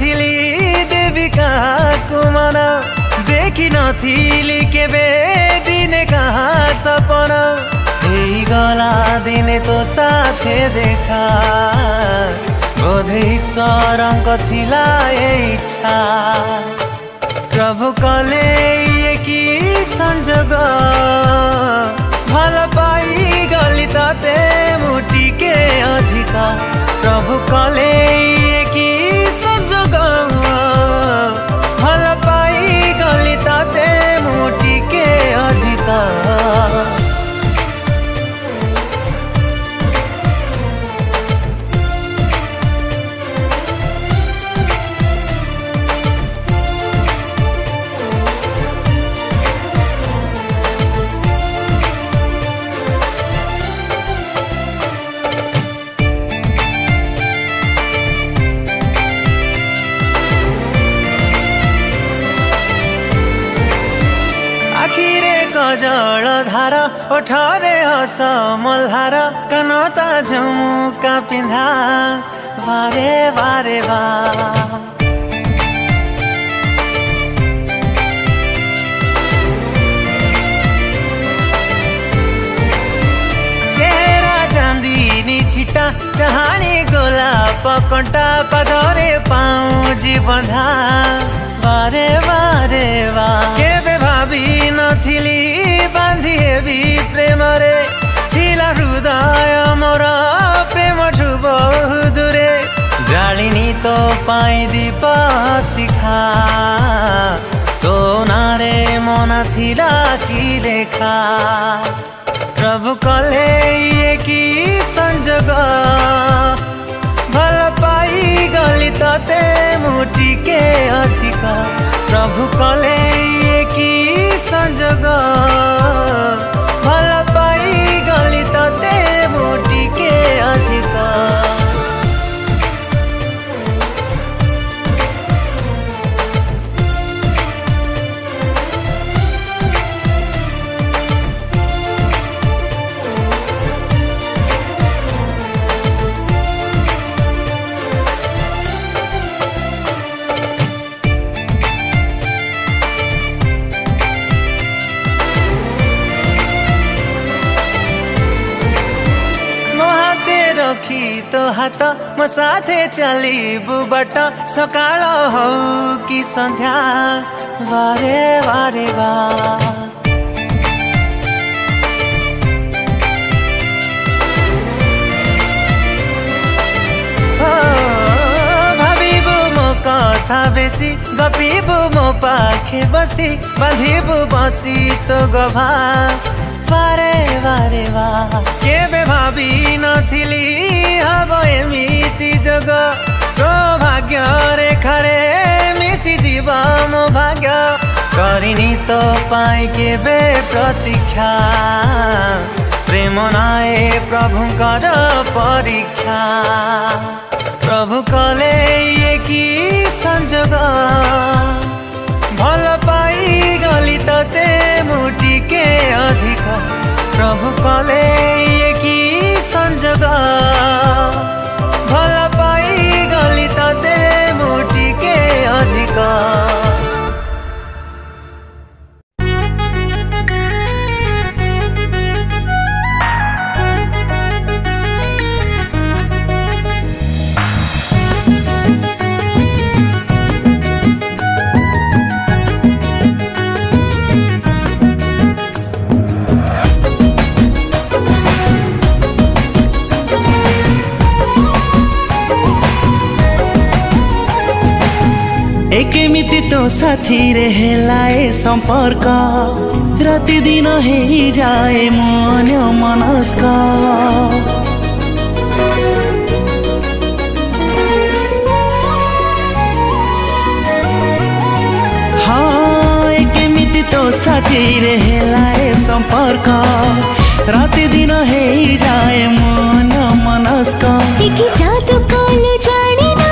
नथिली Devika Koeman देखि नथिली केबे दिने कहाँ सपना यही गला दिने तो साथे देखा बोधे ईश्वरଙ୍କ थिला इच्छा प्रभु कले ये की संजोग भल पाई गली ते मुटी के अधिका प्रभु कले ये की संजोग भल पाई गली ते मुटी के अधिका जल धार ओठरे हस मल्हार कनता झुमुका पिंधा बारे बारे बा चेहरा चांदीनी छिटा चाहानी गोलाप कंटा पादरे पाउजी बंधा बारे बारे बा केबे भावी नथिली बांधी भी प्रेम रे थिला हृदय मोर प्रेम ठु बहु दूरे जालिनी तो पाई दीप शिखा तो नारे मना थिला की लेखा प्रभु कले ये की संजोग भल पाई गली ते मुटी के अधिका प्रभु कले ये की संजोग भल पाई गली ते मुटी के अधिका रखी तो हाथ मो साथे चलीबु बाट सकाळ हौ कि संध्या बारे बारे बा भाबिबु मो कथा बेसी गपिबु मो पाखे बसी बांधिबु बसी तो गभा बारे बारे बा केबे भावी नथिली हब एमिति जग तो भाग्य रेखारे मिसी जीव मो भाग्य करिनी तो पाई केबे प्रतीक्षा प्रेम नाए प्रभुंकर परीक्षा प्रभु कले ये की संजोग भल पाई गली ते मुटी के अधिक प्रभु कले ये की संजोग भल पाई गली ते मुटी के अधिक केमिति तो साथी रे हेलाए संपर्क राति दिन हेई जाए मन मनस्क हाँ केमिति तो साथी रे हेलाए संपर्क राति दिन हेई जाए